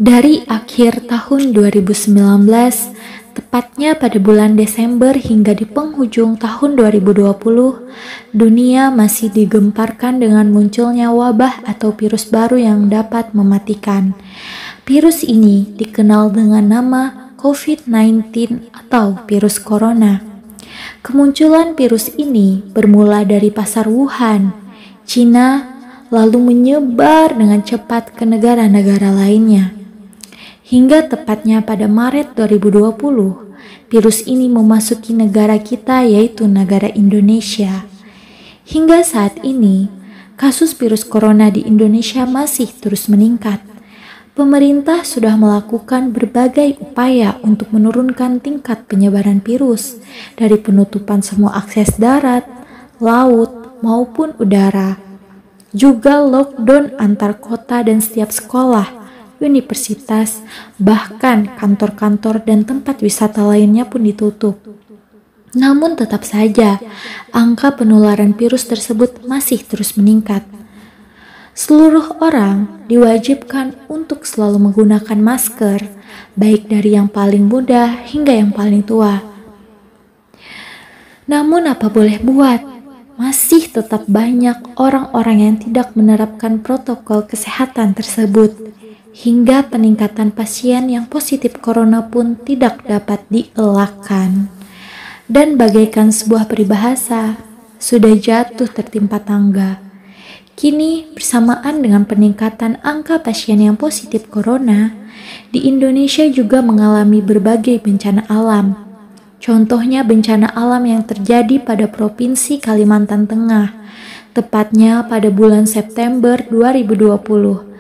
Dari akhir tahun 2019, tepatnya pada bulan Desember hingga di penghujung tahun 2020, dunia masih digemparkan dengan munculnya wabah atau virus baru yang dapat mematikan. Virus ini dikenal dengan nama COVID-19 atau virus corona. Kemunculan virus ini bermula dari pasar Wuhan, Cina, lalu menyebar dengan cepat ke negara-negara lainnya. Hingga tepatnya pada Maret 2020, virus ini memasuki negara kita yaitu negara Indonesia. Hingga saat ini, kasus virus corona di Indonesia masih terus meningkat. Pemerintah sudah melakukan berbagai upaya untuk menurunkan tingkat penyebaran virus dari penutupan semua akses darat, laut, maupun udara. Juga lockdown antar kota dan setiap sekolah, universitas, bahkan kantor-kantor dan tempat wisata lainnya pun ditutup. Namun tetap saja, angka penularan virus tersebut masih terus meningkat. Seluruh orang diwajibkan untuk selalu menggunakan masker, baik dari yang paling muda hingga yang paling tua. Namun apa boleh buat, masih tetap banyak orang-orang yang tidak menerapkan protokol kesehatan tersebut. Hingga peningkatan pasien yang positif corona pun tidak dapat dielakkan. Dan bagaikan sebuah peribahasa, sudah jatuh tertimpa tangga. Kini bersamaan dengan peningkatan angka pasien yang positif corona, di Indonesia juga mengalami berbagai bencana alam. Contohnya bencana alam yang terjadi pada Provinsi Kalimantan Tengah, tepatnya pada bulan September 2020.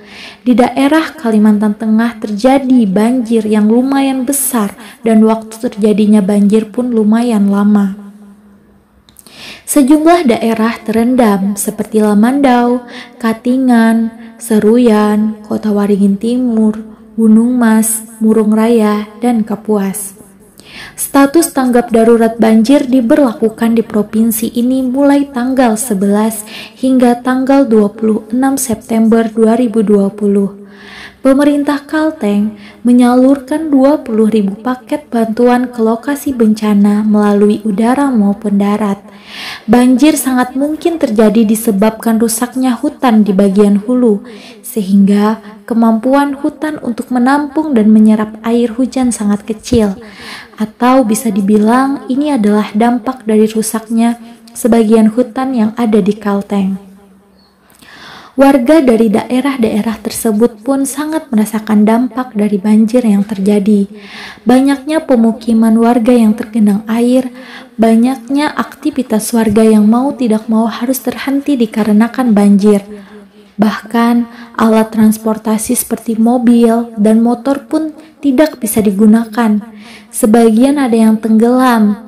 Di daerah Kalimantan Tengah terjadi banjir yang lumayan besar dan waktu terjadinya banjir pun lumayan lama. Sejumlah daerah terendam seperti Lamandau, Katingan, Seruyan, Kota Waringin Timur, Gunung Mas, Murung Raya, dan Kapuas. Status tanggap darurat banjir diberlakukan di provinsi ini mulai tanggal 11 hingga tanggal 26 September 2020. Pemerintah Kalteng menyalurkan 20.000 paket bantuan ke lokasi bencana melalui udara maupun darat. Banjir sangat mungkin terjadi disebabkan rusaknya hutan di bagian hulu, sehingga kemampuan hutan untuk menampung dan menyerap air hujan sangat kecil. Atau bisa dibilang ini adalah dampak dari rusaknya sebagian hutan yang ada di Kalteng. Warga dari daerah-daerah tersebut pun sangat merasakan dampak dari banjir yang terjadi. Banyaknya pemukiman warga yang tergenang air, banyaknya aktivitas warga yang mau tidak mau harus terhenti dikarenakan banjir. Bahkan alat transportasi seperti mobil dan motor pun tidak bisa digunakan. Sebagian ada yang tenggelam.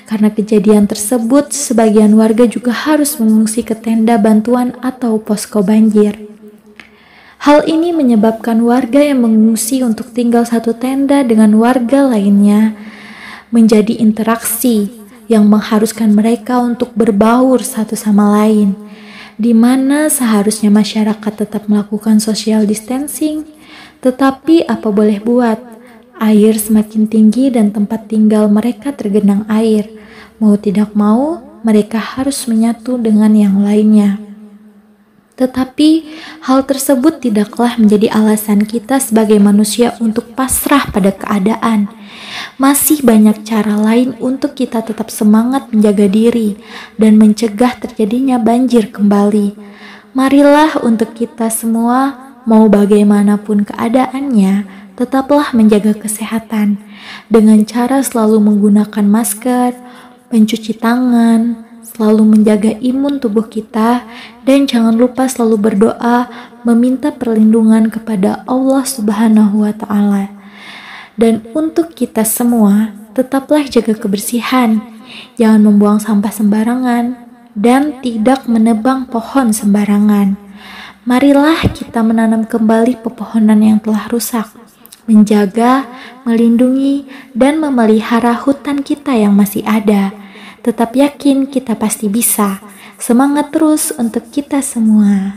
Karena kejadian tersebut, sebagian warga juga harus mengungsi ke tenda bantuan atau posko banjir. Hal ini menyebabkan warga yang mengungsi untuk tinggal satu tenda dengan warga lainnya menjadi interaksi yang mengharuskan mereka untuk berbaur satu sama lain, di mana seharusnya masyarakat tetap melakukan social distancing, tetapi apa boleh buat, air semakin tinggi dan tempat tinggal mereka tergenang air. Mau tidak mau, mereka harus menyatu dengan yang lainnya. Tetapi, hal tersebut tidaklah menjadi alasan kita sebagai manusia untuk pasrah pada keadaan. Masih banyak cara lain untuk kita tetap semangat menjaga diri dan mencegah terjadinya banjir kembali. Marilah untuk kita semua, mau bagaimanapun keadaannya, tetaplah menjaga kesehatan dengan cara selalu menggunakan masker, mencuci tangan, selalu menjaga imun tubuh kita, dan jangan lupa selalu berdoa meminta perlindungan kepada Allah Subhanahu wa Ta'ala. Dan untuk kita semua, tetaplah jaga kebersihan, jangan membuang sampah sembarangan, dan tidak menebang pohon sembarangan. Marilah kita menanam kembali pepohonan yang telah rusak, menjaga, melindungi, dan memelihara hutan kita yang masih ada. Tetap yakin kita pasti bisa. Semangat terus untuk kita semua.